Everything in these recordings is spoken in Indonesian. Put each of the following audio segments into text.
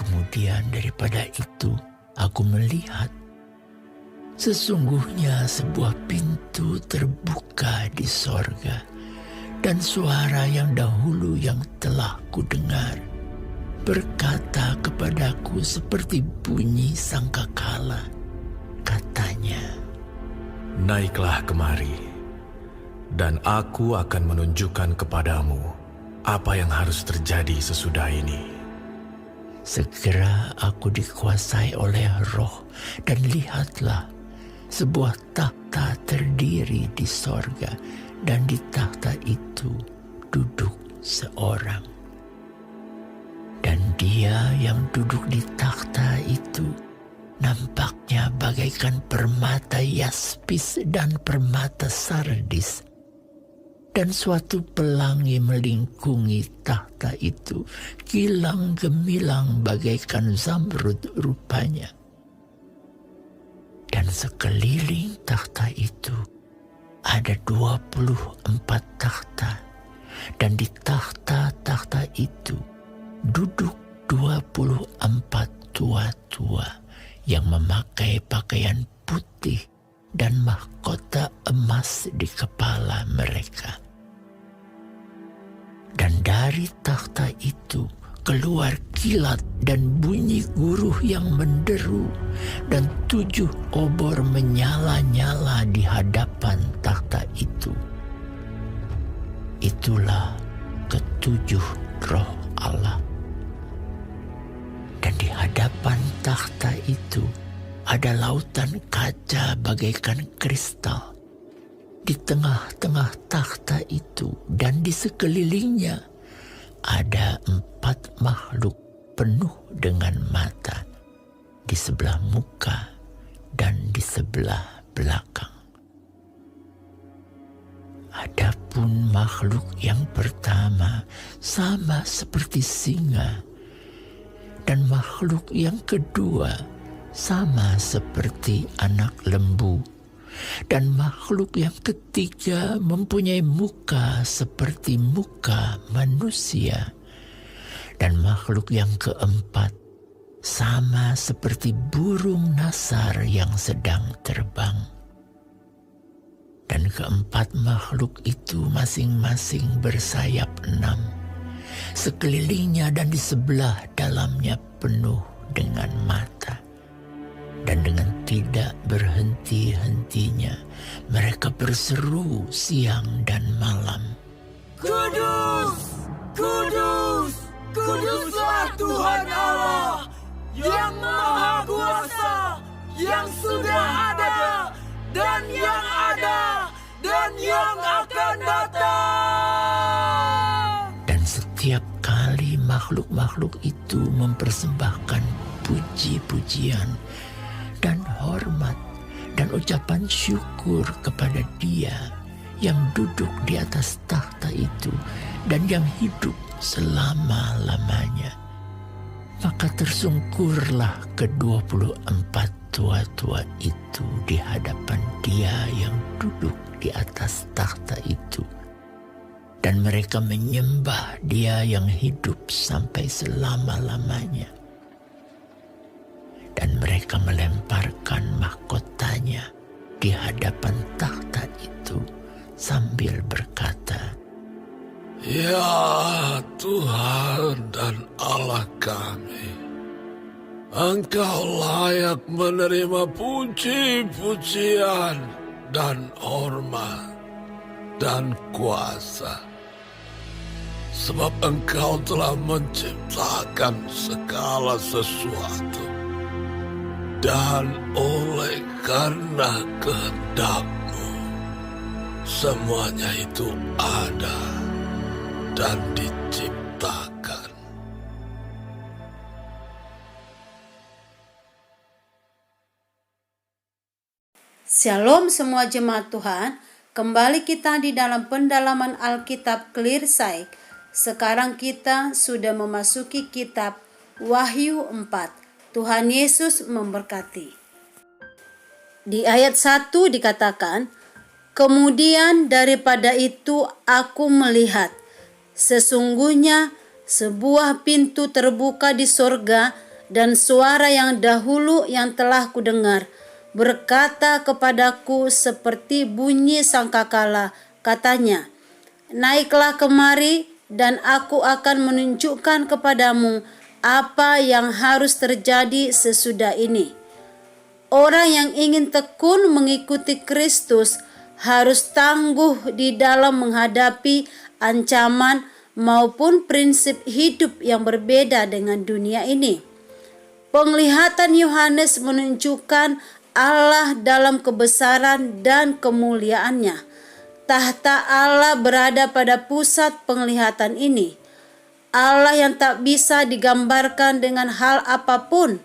kemudian daripada itu, aku melihat sesungguhnya sebuah pintu terbuka di sorga, dan suara yang dahulu yang telah kudengar berkata kepadaku seperti bunyi sangkakala. Katanya, "Naiklah kemari, dan aku akan menunjukkan kepadamu apa yang harus terjadi sesudah ini." Segera aku dikuasai oleh Roh, dan lihatlah, sebuah takhta terdiri di sorga, dan di takhta itu duduk seorang. Dan dia yang duduk di takhta itu nampaknya bagaikan permata yaspis dan permata sardis. Dan suatu pelangi melingkungi takhta itu, kilang gemilang bagaikan zamrud rupanya. Dan sekeliling takhta itu ada 24 takhta, dan di takhta-takhta itu duduk 24 tua-tua yang memakai pakaian putih dan mahkota emas di kepala mereka. Dan dari takhta itu keluar kilat dan bunyi guruh yang menderu, dan 7 obor menyala-nyala di hadapan takhta itu. Itulah ketujuh roh Allah. Dan di hadapan takhta itu ada lautan kaca bagaikan kristal. Di tengah-tengah takhta itu dan di sekelilingnya ada 4 makhluk penuh dengan mata di sebelah muka dan di sebelah belakang. Adapun makhluk yang pertama sama seperti singa, dan makhluk yang kedua sama seperti anak lembu, dan makhluk yang ketiga mempunyai muka seperti muka manusia, dan makhluk yang keempat sama seperti burung nasar yang sedang terbang. Dan keempat makhluk itu masing-masing bersayap 6, sekelilingnya dan di sebelah dalamnya penuh dengan mata. Dan dengan tidak berhenti-hentinya mereka berseru siang dan malam, "Kudus, kudus, kuduslah Tuhan Allah yang Maha Kuasa, yang sudah ada dan yang ada dan yang akan datang." Dan setiap kali makhluk-makhluk itu mempersembahkan puji-pujian dan hormat dan ucapan syukur kepada Dia yang duduk di atas takhta itu dan yang hidup selama-lamanya, maka tersungkurlah ke-24 tua-tua itu di hadapan Dia yang duduk di atas takhta itu, dan mereka menyembah Dia yang hidup sampai selama-lamanya. Dan mereka melemparkan mahkotanya di hadapan takhta itu sambil berkata, "Ya Tuhan dan Allah kami, Engkau layak menerima puji-pujian dan hormat dan kuasa. Sebab Engkau telah menciptakan segala sesuatu, dan oleh karena kehendak-Mu, semuanya itu ada dan diciptakan." Shalom semua jemaat Tuhan, kembali kita di dalam pendalaman Alkitab Clear Sight. Sekarang kita sudah memasuki kitab Wahyu 4. Tuhan Yesus memberkati. Di ayat 1 dikatakan, "Kemudian daripada itu aku melihat, sesungguhnya sebuah pintu terbuka di sorga, dan suara yang dahulu yang telah kudengar berkata kepadaku seperti bunyi sangkakala, katanya, naiklah kemari dan aku akan menunjukkan kepadamu apa yang harus terjadi sesudah ini. Orang yang ingin tekun mengikuti Kristus harus tangguh di dalam menghadapi ancaman maupun prinsip hidup yang berbeda dengan dunia ini. Penglihatan Yohanes menunjukkan Allah dalam kebesaran dan kemuliaannya. Tahta Allah berada pada pusat penglihatan ini. Allah yang tak bisa digambarkan dengan hal apapun,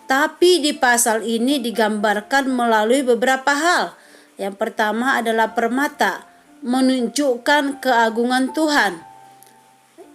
tapi di pasal ini digambarkan melalui beberapa hal. Yang pertama adalah permata, menunjukkan keagungan Tuhan.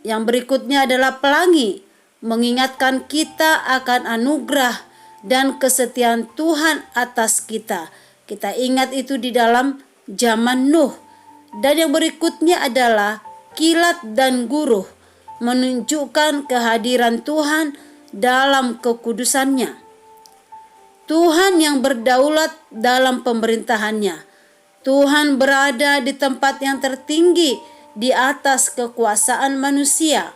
Yang berikutnya adalah pelangi, mengingatkan kita akan anugerah dan kesetiaan Tuhan atas kita. Kita ingat itu di dalam zaman Nuh. Dan yang berikutnya adalah kilat dan guruh, menunjukkan kehadiran Tuhan dalam kekudusannya. Tuhan yang berdaulat dalam pemerintahannya. Tuhan berada di tempat yang tertinggi di atas kekuasaan manusia.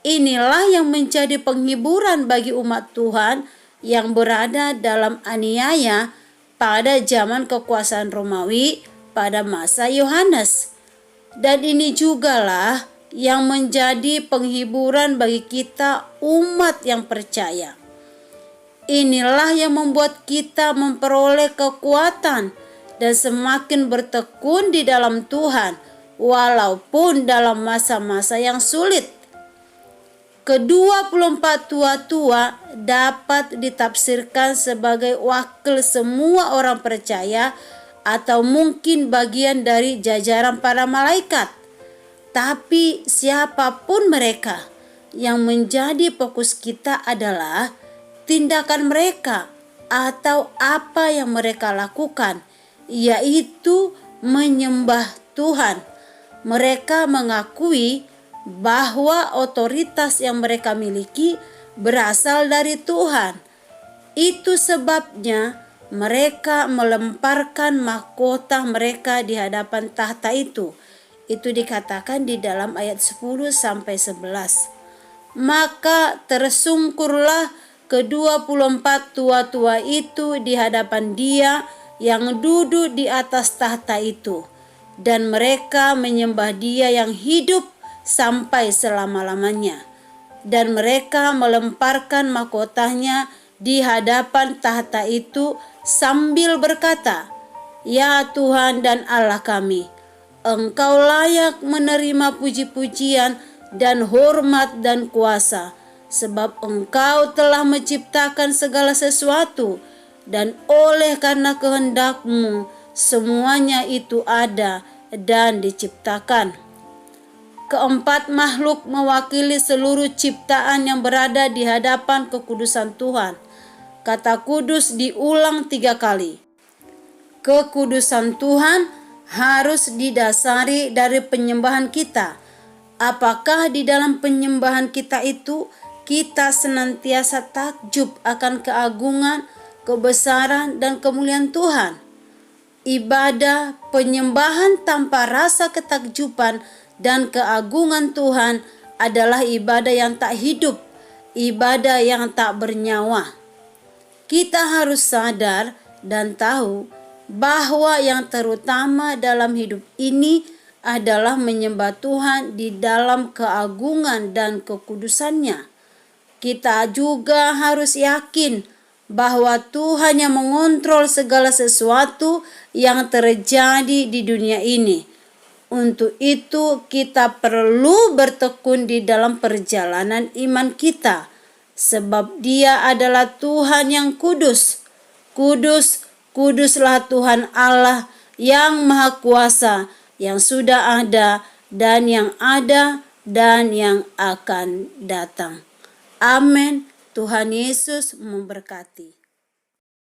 Inilah yang menjadi penghiburan bagi umat Tuhan yang berada dalam aniaya pada zaman kekuasaan Romawi pada masa Yohanes. Dan ini jugalah yang menjadi penghiburan bagi kita umat yang percaya. Inilah yang membuat kita memperoleh kekuatan dan semakin bertekun di dalam Tuhan walaupun dalam masa-masa yang sulit. Ke-24 tua-tua dapat ditafsirkan sebagai wakil semua orang percaya atau mungkin bagian dari jajaran para malaikat. Tapi siapapun mereka, yang menjadi fokus kita adalah tindakan mereka atau apa yang mereka lakukan, yaitu menyembah Tuhan. Mereka mengakui bahwa otoritas yang mereka miliki berasal dari Tuhan. Itu sebabnya mereka melemparkan mahkota mereka di hadapan tahta itu. Itu dikatakan di dalam ayat 10 sampai 11. Maka tersungkurlah ke-24 tua-tua itu di hadapan Dia yang duduk di atas tahta itu, dan mereka menyembah Dia yang hidup sampai selama-lamanya. Dan mereka melemparkan mahkotanya di hadapan tahta itu sambil berkata, Ya Tuhan dan Allah kami, Engkau layak menerima puji-pujian dan hormat dan kuasa, sebab Engkau telah menciptakan segala sesuatu, dan oleh karena kehendak-Mu semuanya itu ada dan diciptakan. Keempat makhluk mewakili seluruh ciptaan yang berada di hadapan kekudusan Tuhan. Kata kudus diulang 3 kali. Kekudusan Tuhan harus didasari dari penyembahan kita. Apakah di dalam penyembahan kita itu kita senantiasa takjub akan keagungan, kebesaran, dan kemuliaan Tuhan? Ibadah penyembahan tanpa rasa ketakjuban dan keagungan Tuhan adalah ibadah yang tak hidup, ibadah yang tak bernyawa. Kita harus sadar dan tahu bahwa yang terutama dalam hidup ini adalah menyembah Tuhan di dalam keagungan dan kekudusannya. Kita juga harus yakin bahwa Tuhan yang mengontrol segala sesuatu yang terjadi di dunia ini. Untuk itu kita perlu bertekun di dalam perjalanan iman kita, sebab Dia adalah Tuhan yang kudus. Kudus, kuduslah Tuhan Allah yang Maha Kuasa, yang sudah ada dan yang akan datang. Amin. Tuhan Yesus memberkati.